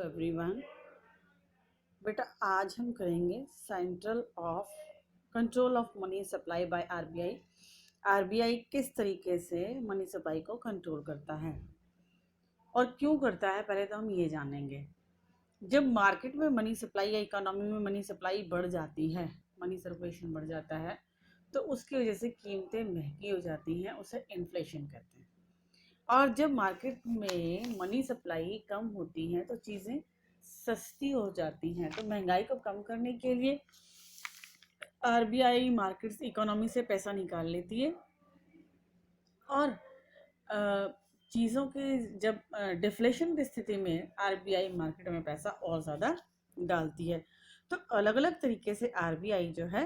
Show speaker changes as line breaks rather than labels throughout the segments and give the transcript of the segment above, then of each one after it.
Everyone. बेटा आज हम करेंगे central of control of money supply by RBI. RBI किस तरीके से मनी सप्लाई को कंट्रोल करता है और क्यों करता है, पहले तो हम ये जानेंगे। जब मार्केट में मनी सप्लाई या इकोनॉमी में मनी सप्लाई बढ़ जाती है, मनी सर्कुलेशन बढ़ जाता है, तो उसकी वजह से कीमतें महंगी हो जाती हैं, उसे इन्फ्लेशन कहते हैं। और जब मार्केट में मनी सप्लाई कम होती है तो चीज़ें सस्ती हो जाती हैं। तो महंगाई को कम करने के लिए आरबीआई मार्केट इकोनॉमी से पैसा निकाल लेती है और चीज़ों की जब डिफ्लेशन की स्थिति में आरबीआई मार्केट में पैसा और ज़्यादा डालती है। तो अलग अलग तरीके से आरबीआई जो है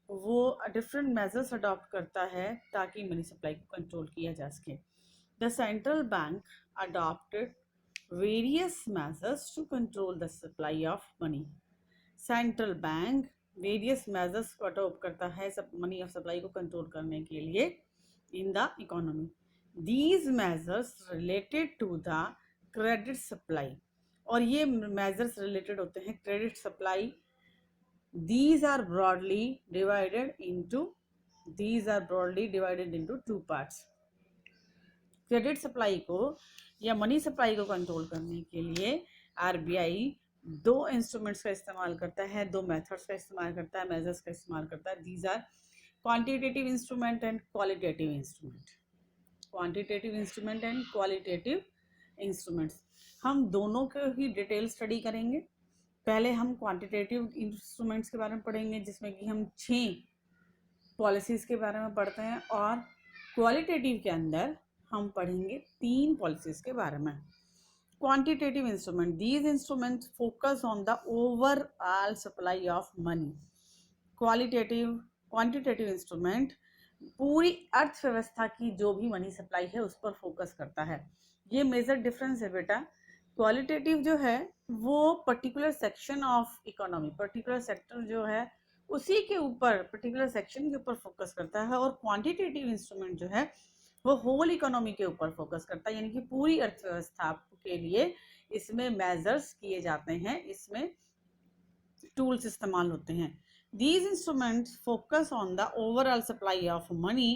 वो डिफरेंट मेजर्स अडॉप्ट करता है ताकि मनी सप्लाई को कंट्रोल किया जा सके। The central bank adopted various measures to control the supply of money. Central bank various measures को adopt करता है सब मनी ऑफ सप्लाई को कंट्रोल करने के लिए in the economy. These measures related to the credit supply. और ये measures related होते हैं credit supply. These are broadly divided into two parts. Credit supply को या मनी सप्लाई को कंट्रोल करने के लिए आरबीआई दो इंस्ट्रूमेंट्स का इस्तेमाल करता है, दो मेथड्स का इस्तेमाल करता है, मेजर्स का इस्तेमाल करता है। These are quantitative instrument and qualitative instrument. Quantitative instrument and qualitative instruments, हम दोनों को ही डिटेल स्टडी करेंगे। पहले हम क्वांटिटेटिव इंस्ट्रूमेंट्स के बारे में पढ़ेंगे जिसमें कि हम 6 पॉलिसीज़ के बारे में पढ़ते हैं, और क्वालिटेटिव के अंदर हम पढ़ेंगे 3 पॉलिसीज के बारे में। Quantitative instrument, these instrument focus on the overall supply of money. Quantitative instrument पूरी अर्थव्यवस्था की जो भी मनी सप्लाई है उस पर फोकस करता है। ये मेजर डिफरेंस है बेटा। क्वालिटेटिव जो है वो particular section of economy, particular sector जो है उसी के ऊपर, पर्टिकुलर सेक्शन के ऊपर फोकस करता है, और क्वांटिटेटिव इंस्ट्रूमेंट जो है वो होल इकोनॉमी के ऊपर फोकस करता है, यानी कि पूरी अर्थव्यवस्था के लिए इसमें मेजर्स किए जाते हैं, इसमें टूल्स इस्तेमाल होते हैं। These instruments focus on the overall supply of money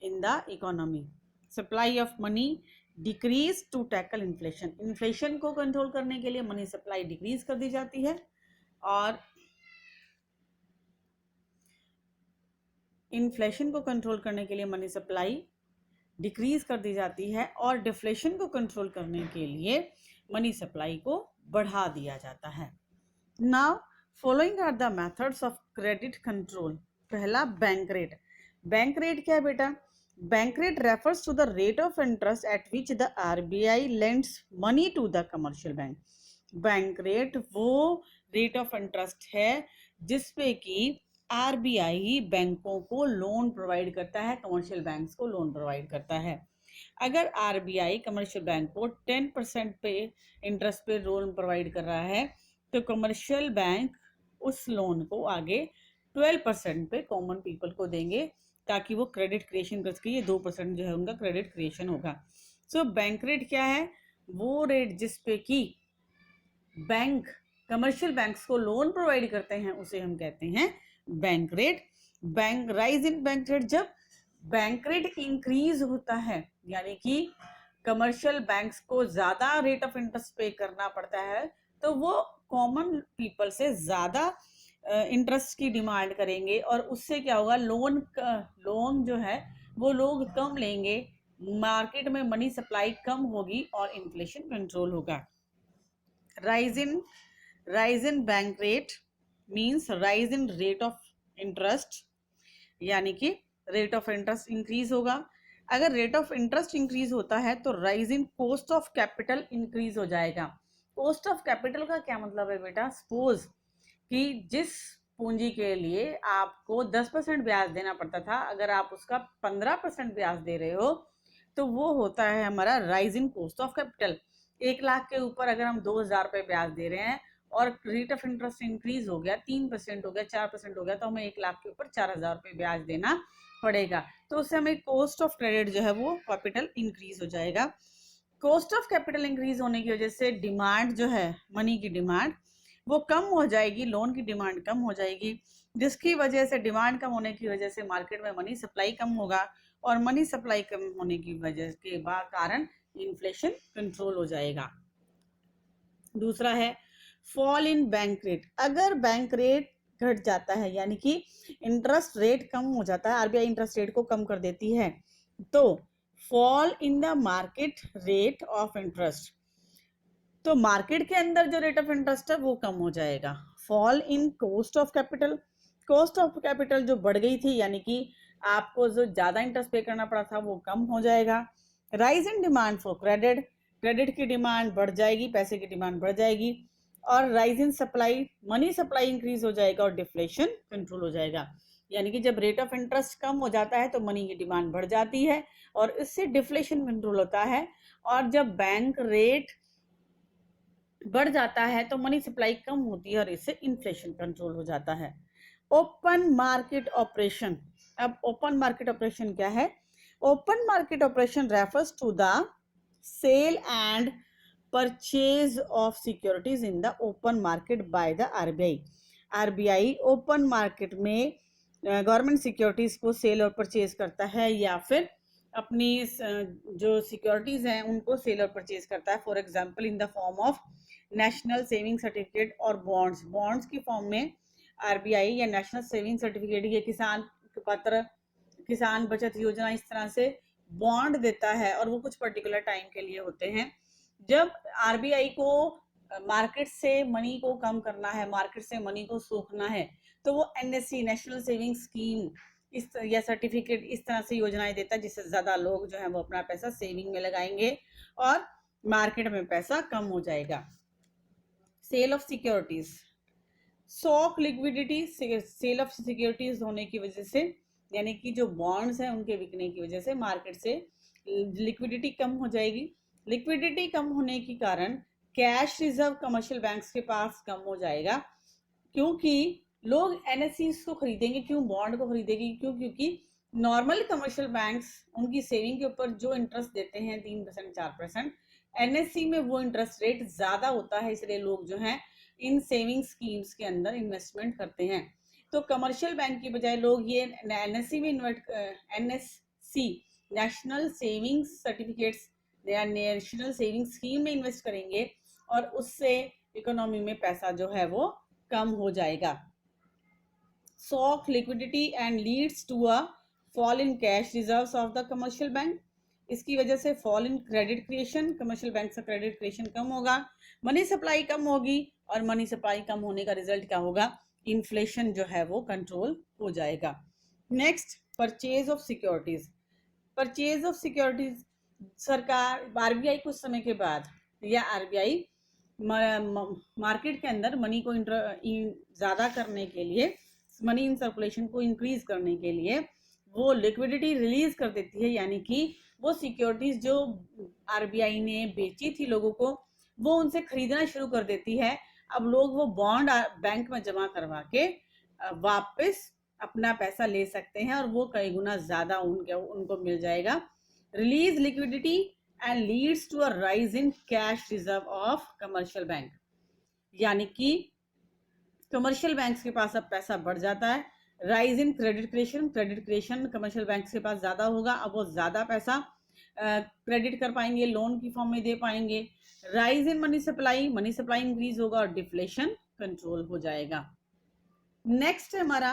in the economy. Supply of money decrease to tackle inflation. Inflation को कंट्रोल करने के लिए मनी सप्लाई डिक्रीज कर दी जाती है, और इन्फ्लेशन को कंट्रोल करने के लिए मनी सप्लाई डिक्रीज कर दी जाती है, और डिफ्लेशन को कंट्रोल करने के लिए मनी सप्लाई को बढ़ा दिया जाता है। Now following are the methods of credit control. पहला बैंक रेट। बैंक रेट क्या है बेटा? Bank rate refers to the rate of interest at which the RBI lends money to the commercial bank. Bank rate वो rate of interest है जिसपे कि RBI बैंकों को लोन प्रोवाइड करता है, कमर्शियल बैंक्स को लोन प्रोवाइड करता है। अगर आरबीआई कमर्शियल बैंक को 10% पे इंटरेस्ट पे लोन प्रोवाइड कर रहा है तो कमर्शियल बैंक उस लोन को आगे 12% पे कॉमन पीपल को देंगे ताकि वो क्रेडिट क्रिएशन कर सके। ये 2% जो है उनका क्रेडिट क्रिएशन होगा। सो बैंक रेट क्या है? वो रेट जिस पे कि बैंक कमर्शियल बैंक्स को लोन प्रोवाइड करते हैं उसे हम कहते हैं bank rate. Bank rise in bank rate, जब बैंक रेट इंक्रीज होता है यानी कि कमर्शियल बैंक्स को ज्यादा रेट ऑफ इंटरेस्ट पे करना पड़ता है तो वो कॉमन पीपल से ज्यादा इंटरेस्ट की डिमांड करेंगे, और उससे क्या होगा, लोन जो है वो लोग कम लेंगे, मार्केट में मनी सप्लाई कम होगी और इन्फ्लेशन कंट्रोल होगा। Rise in bank rate means rise in rate of interest, यानी कि रेट ऑफ इंटरेस्ट इंक्रीज होगा। अगर रेट ऑफ इंटरेस्ट इंक्रीज होता है तो rise in cost of capital increase हो जाएगा। कॉस्ट ऑफ कैपिटल का क्या मतलब है बेटा? सपोज कि जिस पूंजी के लिए आपको 10% ब्याज देना पड़ता था, अगर आप उसका 15% ब्याज दे रहे हो तो वो होता है हमारा rise in cost of capital. 1 lakh के ऊपर अगर हम 2,000 रुपये ब्याज दे रहे हैं और रेट ऑफ इंटरेस्ट इंक्रीज हो गया, 3% हो गया, 4% हो गया, तो हमें 1 लाख के ऊपर 4,000 रुपये ब्याज देना पड़ेगा। तो उससे हमें कॉस्ट ऑफ क्रेडिट जो है वो कैपिटल इंक्रीज हो जाएगा। कॉस्ट ऑफ कैपिटल इंक्रीज होने की वजह से डिमांड जो है, मनी की डिमांड वो कम हो जाएगी, लोन की डिमांड कम हो जाएगी, जिसकी वजह से डिमांड कम होने की वजह से मार्केट में मनी सप्लाई कम होगा, और मनी सप्लाई कम होने की वजह के कारण इन्फ्लेशन कंट्रोल हो जाएगा। दूसरा है फॉल इन बैंक रेट। अगर बैंक रेट घट जाता है, यानी कि इंटरेस्ट रेट कम हो जाता है, आरबीआई इंटरेस्ट रेट को कम कर देती है, तो fall in the market rate of interest, तो मार्केट के अंदर जो रेट ऑफ इंटरेस्ट है वो कम हो जाएगा। Fall in cost of capital, cost of capital जो बढ़ गई थी, यानी कि आपको जो ज्यादा इंटरेस्ट पे करना पड़ा था वो कम हो जाएगा। Rise in demand for credit, credit की डिमांड बढ़ जाएगी, पैसे की डिमांड बढ़ जाएगी। और rise in supply, money supply increase हो जाएगा और डिफ्लेशन कंट्रोल हो जाएगा। यानी कि जब रेट ऑफ इंटरेस्ट कम हो जाता है तो मनी की डिमांड बढ़ जाती है और इससे डिफ्लेशन कंट्रोल होता है। और जब बैंक रेट बढ़ जाता है तो मनी सप्लाई कम होती है और इससे इन्फ्लेशन कंट्रोल हो जाता है। Open market operation. अब ओपन मार्केट ऑपरेशन क्या है? Open market operation refers to the sale and purchase of securities in the open market by the RBI. RBI open market में गवर्नमेंट सिक्योरिटीज को sale और purchase करता है, या फिर अपनी जो सिक्योरिटीज हैं उनको सेल और परचेज करता है। For example in the form of national saving certificate और बॉन्ड्स। बॉन्ड्स की फॉर्म में आरबीआई या नेशनल सेविंग सर्टिफिकेट, ये किसान पत्र, किसान बचत योजना, इस तरह से बॉन्ड देता है और वो कुछ पर्टिकुलर टाइम के लिए होते हैं। जब आरबीआई को मार्केट से मनी को कम करना है, मार्केट से मनी को सोखना है, तो वो एनएससी, नेशनल सेविंग स्कीम, इस या सर्टिफिकेट, इस तरह से योजनाएं देता है जिससे ज्यादा लोग जो है वो अपना पैसा सेविंग में लगाएंगे और मार्केट में पैसा कम हो जाएगा। Sale of securities, soak liquidity, sale of securities होने की वजह से, यानी कि जो बॉन्ड्स हैं उनके बिकने की वजह से मार्केट से लिक्विडिटी कम हो जाएगी। लिक्विडिटी कम होने के कारण कैश रिजर्व कमर्शियल बैंक्स के पास कम हो जाएगा, क्योंकि लोग एनएससी को खरीदेंगे। क्यों बॉन्ड को खरीदेंगे? क्योंकि नॉर्मल कमर्शियल बैंक्स उनकी सेविंग के ऊपर जो इंटरेस्ट देते हैं 3% 4%, एनएससी में वो इंटरेस्ट रेट ज्यादा होता है, इसलिए लोग जो हैं इन सेविंग स्कीम्स के अंदर इन्वेस्टमेंट करते हैं। तो कमर्शियल बैंक की बजाय लोग ये एनएससी में एनएससी, नेशनल सेविंग सर्टिफिकेट्स या नेशनल सेविंग स्कीम में इन्वेस्ट करेंगे और उससे इकोनॉमी में पैसा जो है वो कम हो जाएगा। Soak liquidity and leads to a fall in cash reserves of the commercial bank. इसकी वजह से fall in credit creation, commercial bank से क्रेडिट क्रिएशन कम होगा, मनी सप्लाई कम होगी, और मनी सप्लाई कम होने का रिजल्ट क्या होगा? इन्फ्लेशन जो है वो कंट्रोल हो जाएगा। Next, purchase of securities. Purchase of securities, सरकार, आरबीआई कुछ समय के बाद या आरबीआई मार्केट के अंदर मनी को ज्यादा करने के लिए, मनी इन सर्कुलेशन को इंक्रीज करने के लिए वो लिक्विडिटी रिलीज कर देती है, यानी कि वो सिक्योरिटीज जो आरबीआई ने बेची थी लोगों को, वो उनसे खरीदना शुरू कर देती है। अब लोग वो बॉन्ड बैंक में जमा करवा के वापस अपना पैसा ले सकते हैं और वो कई गुना ज्यादा उनको मिल जाएगा। Release liquidity and leads to a rise in cash reserve of commercial bank, यानी कि कमर्शियल बैंक्स के पास अब पैसा बढ़ जाता है। राइज इन credit creation, credit creation commercial banks के पास ज्यादा होगा, अब वो ज्यादा पैसा क्रेडिट कर पाएंगे, लोन की फॉर्म में दे पाएंगे। Rise in money supply, money supply increase होगा और डिफ्लेशन कंट्रोल हो जाएगा। नेक्स्ट है हमारा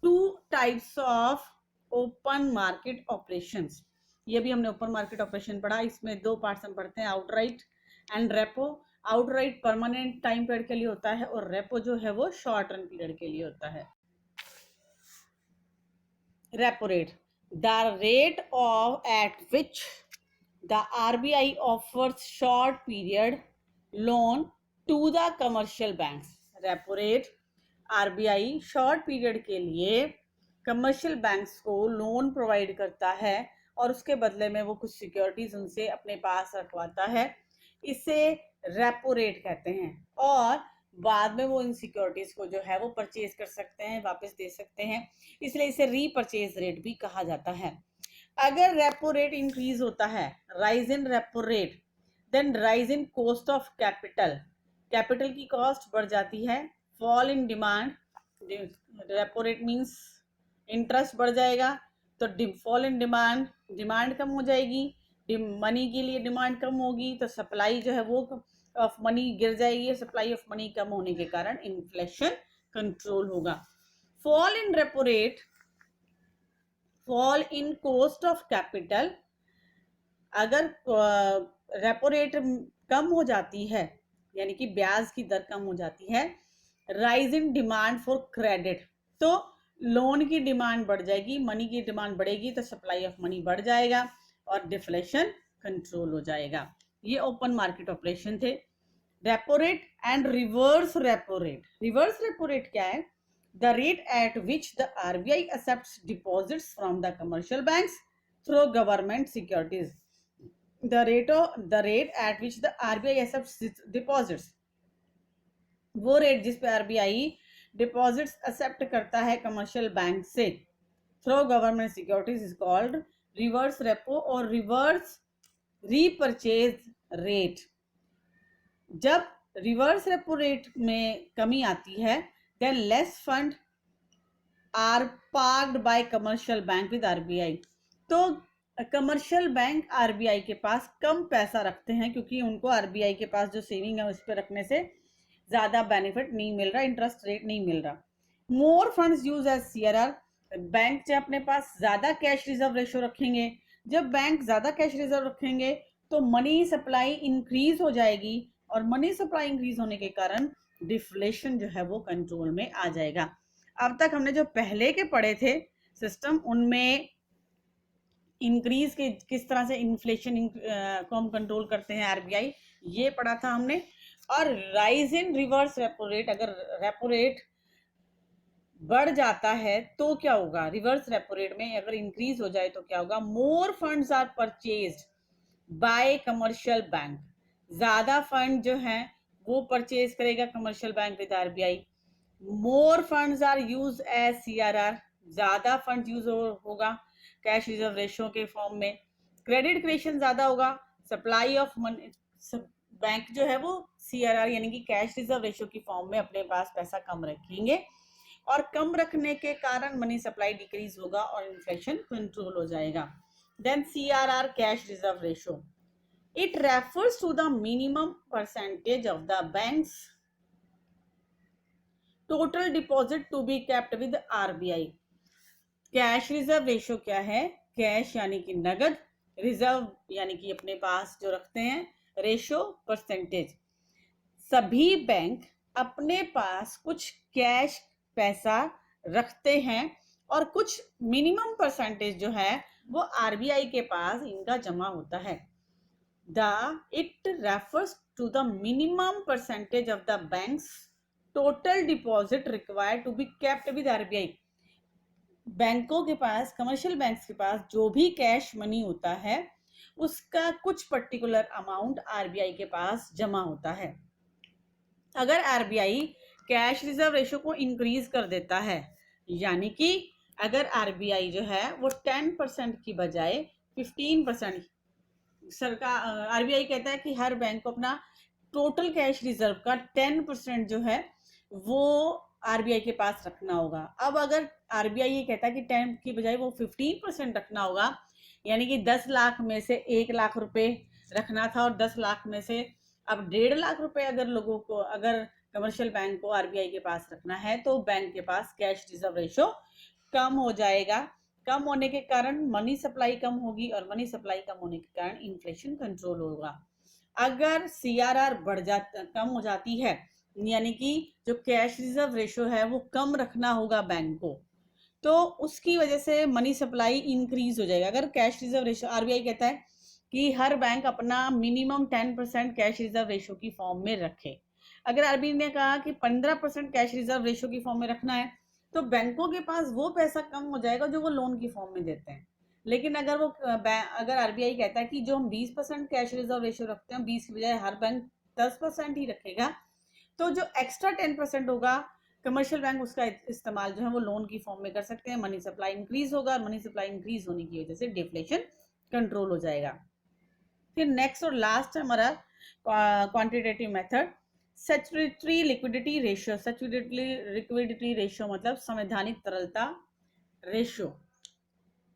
2 types of open market operations. ये भी हमने ओपन मार्केट ऑपरेशन पढ़ा, इसमें 2 पार्ट्स हम पढ़ते हैं, outright and repo. Outright permanent time period के लिए होता है और रेपो जो है वो शॉर्ट टर्म पीरियड के लिए होता है। Repo rate, the rate of at which the RBI offers short period loan to the commercial banks. Repo rate, RBI short period के लिए कमर्शियल बैंक्स को लोन प्रोवाइड करता है और उसके बदले में वो कुछ सिक्योरिटीज उनसे अपने पास रखवाता है, इसे रेपो रेट कहते हैं। और बाद में वो इन सिक्योरिटीज को जो है वो परचेज कर सकते हैं, वापस दे सकते हैं, इसलिए इसे रीपरचेज रेट भी कहा जाता है। अगर रेपो रेट इंक्रीज होता है, rise in repo rate, then rise in cost of capital, capital की कॉस्ट बढ़ जाती है। Fall in demand, repo rate means interest बढ़ जाएगा, तो फॉल इन डिमांड, डिमांड कम हो जाएगी, मनी के लिए डिमांड कम होगी, तो सप्लाई जो है वो ऑफ मनी गिर जाएगी, सप्लाई ऑफ मनी कम होने के कारण इन्फ्लेशन कंट्रोल होगा। Fall in repo rate, fall in cost of capital, अगर रेपो रेट कम हो जाती है यानी कि ब्याज की दर कम हो जाती है, rise in demand for credit, तो लोन की डिमांड बढ़ जाएगी, मनी की डिमांड बढ़ेगी, तो सप्लाई ऑफ मनी बढ़ जाएगा और डिफ्लेशन कंट्रोल हो जाएगा। ये ओपन मार्केट ऑपरेशन थे। Repo rate and reverse repo rate, reverse repo rate क्या है? The rate at which the RBI accepts deposits from the commercial banks through government securities, the rate at which the RBI accepts deposits, वो rate जिस पे RBI deposits accept करता है commercial bank से through government securities is called reverse repo और reverse repurchase rate. जब reverse repo rate में कमी आती है, then less fund are parked by commercial bank with RBI, तो कमर्शियल बैंक आरबीआई के पास कम पैसा रखते हैं, क्योंकि उनको आरबीआई के पास जो सेविंग है उस पर रखने से ज़्यादा बेनिफिट नहीं मिल रहा, इंटरेस्ट रेट नहीं मिल रहा। More funds use as CRR, bank जब अपने पास ज़्यादा कैश रिजर्व रेशो रखेंगे, जब बैंक ज़्यादा कैश रिजर्व रखेंगे तो मनी सप्लाई इंक्रीज हो जाएगी, और मनी सप्लाई इंक्रीज होने के कारण डिफ्लेशन जो है वो कंट्रोल में आ जाएगा। अब तक हमने जो पहले के पढ़े थे सिस्टम, उनमें इंक्रीज के किस तरह से इन्फ्लेशन को हम कंट्रोल करते हैं आरबीआई, ये पढ़ा था हमने। और rise in reverse repo rate, अगर रेपो रेट बढ़ जाता है तो क्या होगा? रिवर्स रेपो रेट में अगर इंक्रीज हो जाए तो क्या होगा? More funds are purchased by commercial bank, ज्यादा फंड जो है वो परचेज करेगा commercial bank with RBI. More funds are use as CRR, ज्यादा फंड यूज होगा कैश रिजर्व रेशो के फॉर्म में। क्रेडिट क्रिएशन ज्यादा होगा, सप्लाई ऑफ मनी, बैंक जो है वो सीआरआर यानी कि कैश रिजर्व रेशो की फॉर्म में अपने पास पैसा कम रखेंगे, और कम रखने के कारण मनी सप्लाई डिक्रीज होगा और इन्फ्लेशन कंट्रोल हो जाएगा। Then CRR cash reserve ratio, it refers to the minimum percentage of the banks total deposit to be kept with RBI. Cash reserve ratio क्या है? कैश यानी कि नगद, रिजर्व यानी कि अपने पास जो रखते हैं, रेशो परसेंटेज। सभी बैंक अपने पास कुछ कैश पैसा रखते हैं और कुछ मिनिमम परसेंटेज जो है वो आरबीआई के पास इनका जमा होता है। It refers to the minimum percentage of the banks total deposit required to be kept with RBI. बैंकों के पास, कमर्शियल बैंक्स के पास जो भी कैश मनी होता है उसका कुछ पर्टिकुलर अमाउंट आरबीआई के पास जमा होता है। अगर आरबीआई कैश रिजर्व रेशो को इंक्रीज कर देता है, यानी कि अगर आरबीआई जो है वो 10% की बजाय 15%, सरकार आरबीआई कहता है कि हर बैंक को अपना टोटल कैश रिजर्व का 10% जो है वो आरबीआई के पास रखना होगा। अब अगर आरबीआई ये कहता है कि 10 की बजाय वो 15% रखना होगा, यानी कि 10 लाख में से 1 लाख रुपए रखना था और 10 लाख में से अब 1.5 लाख रुपए अगर लोगों को, अगर कमर्शियल बैंक को आरबीआई के पास रखना है, तो बैंक के पास कैश रिजर्व रेशो कम हो जाएगा। कम होने के कारण मनी सप्लाई कम होगी और मनी सप्लाई कम होने के कारण इन्फ्लेशन कंट्रोल होगा। अगर सीआरआर बढ़ जाता, कम हो जाती है, यानी कि जो कैश रिजर्व रेशो है वो कम रखना होगा बैंक को, तो उसकी वजह से मनी सप्लाई इंक्रीज हो जाएगा। अगर कैश रिजर्व रेशो, आरबीआई कहता है कि हर बैंक अपना मिनिमम 10% कैश रिजर्व रेशो की फॉर्म में रखे। अगर आरबीआई ने कहा कि 15% कैश रिजर्व रेशो की फॉर्म में रखना है, तो बैंकों के पास वो पैसा कम हो जाएगा जो वो लोन की फॉर्म में देते हैं। लेकिन अगर आरबीआई कहता है कि जो हम 20% कैश रिजर्व रेशो रखते हैं, 20 की बजाय हर बैंक 10% ही रखेगा, तो जो एक्स्ट्रा 10% होगा कमर्शियल बैंक उसका इस्तेमाल जो है वो लोन की फॉर्म में कर सकते हैं। मनी सप्लाई इंक्रीज होगा और मनी सप्लाई इंक्रीज होने की वजह से डिफ्लेशन कंट्रोल हो जाएगा। फिर नेक्स्ट और लास्ट है हमारा quantitative method, statutory liquidity ratio. Statutory liquidity ratio मतलब संवैधानिक तरलता ratio.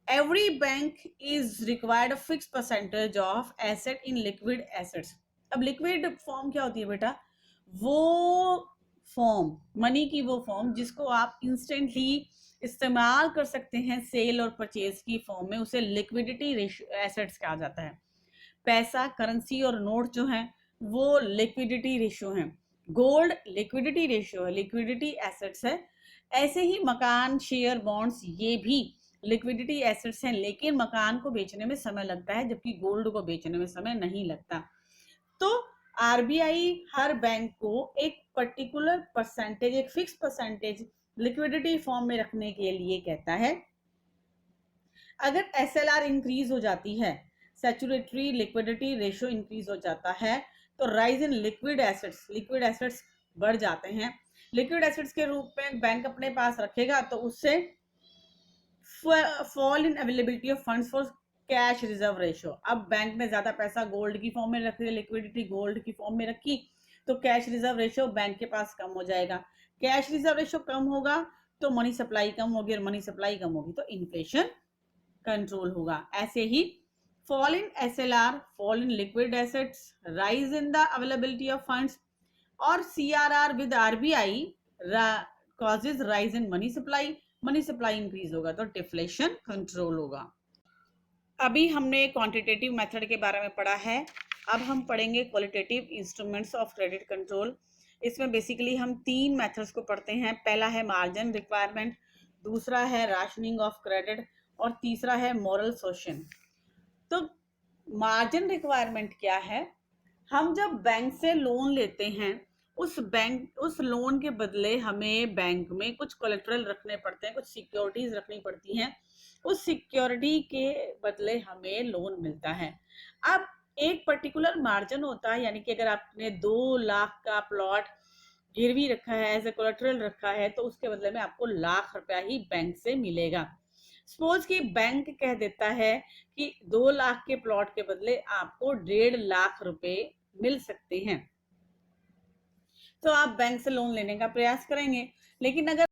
Every bank is required fix percentage of asset in liquid assets. अब लिक्विड फॉर्म क्या होती है बेटा? वो फॉर्म, मनी की वो फॉर्म जिसको आप इंस्टेंटली इस्तेमाल कर सकते हैं सेल और परचेज की फॉर्म में, उसे लिक्विडिटी एसेट्स कहा जाता है। पैसा, करेंसी और नोट जो है वो लिक्विडिटी रेशियो है। गोल्ड लिक्विडिटी रेशियो है, लिक्विडिटी एसेट्स है। ऐसे ही मकान, शेयर, बॉन्ड्स ये भी लिक्विडिटी एसेट्स हैं, लेकिन मकान को बेचने में समय लगता है जबकि गोल्ड को बेचने में समय नहीं लगता। तो आरबीआई हर बैंक को एक पर्टिकुलर परसेंटेज, एक फिक्स परसेंटेज लिक्विडिटी फॉर्म में रखने के लिए कहता है। अगर एसएलआर इंक्रीज हो जाती है, सैचुरेटरी लिक्विडिटी रेशियो इंक्रीज हो जाता है, तो राइज इन लिक्विड एसेट्स बढ़ जाते हैं। लिक्विड एसेट्स के रूप में बैंक अपने पास रखेगा तो उससे fall in availability of funds for cash reserve ratio. अब बैंक ने ज्यादा पैसा गोल्ड की फॉर्म में रखी, लिक्विडिटी गोल्ड की फॉर्म में रखी, तो कैश रिजर्व रेशियो बैंक के पास कम हो जाएगा। कैश रिजर्व रेशियो कम होगा तो मनी सप्लाई कम होगी, और मनी सप्लाई कम होगी तो इन्फ्लेशन कंट्रोल होगा। ऐसे ही fall in SLR, fall in liquid assets, rise in the availability of funds, और CRR with RBI causes rise in money supply. Money supply increase होगा तो डिफ्लेशन कंट्रोल होगा। अभी हमने क्वांटिटेटिव मेथड के बारे में पढ़ा है, अब हम पढ़ेंगे qualitative instruments of credit control. इसमें बेसिकली हम 3 मेथड्स को पढ़ते हैं। पहला है मार्जिन रिक्वायरमेंट, दूसरा है राशनिंग ऑफ क्रेडिट, और तीसरा है मॉरल सोशन। तो मार्जिन रिक्वायरमेंट क्या है? हम जब बैंक से लोन लेते हैं, उस लोन के बदले हमें बैंक में कुछ कोलेटरल रखने पड़ते हैं, कुछ सिक्योरिटीज रखनी पड़ती हैं। उस सिक्योरिटी के बदले हमें लोन मिलता है। अब एक पर्टिकुलर मार्जिन होता है, यानी कि अगर आपने 2 लाख का प्लॉट गिरवी रखा है, एज ए कोलेटरल रखा है, तो उसके बदले में आपको लाख रुपया ही बैंक से मिलेगा। सपोज कि बैंक कह देता है कि 2 लाख के प्लॉट के बदले आपको 1.5 लाख रुपए मिल सकते हैं, तो आप बैंक से लोन लेने का प्रयास करेंगे। लेकिन अगर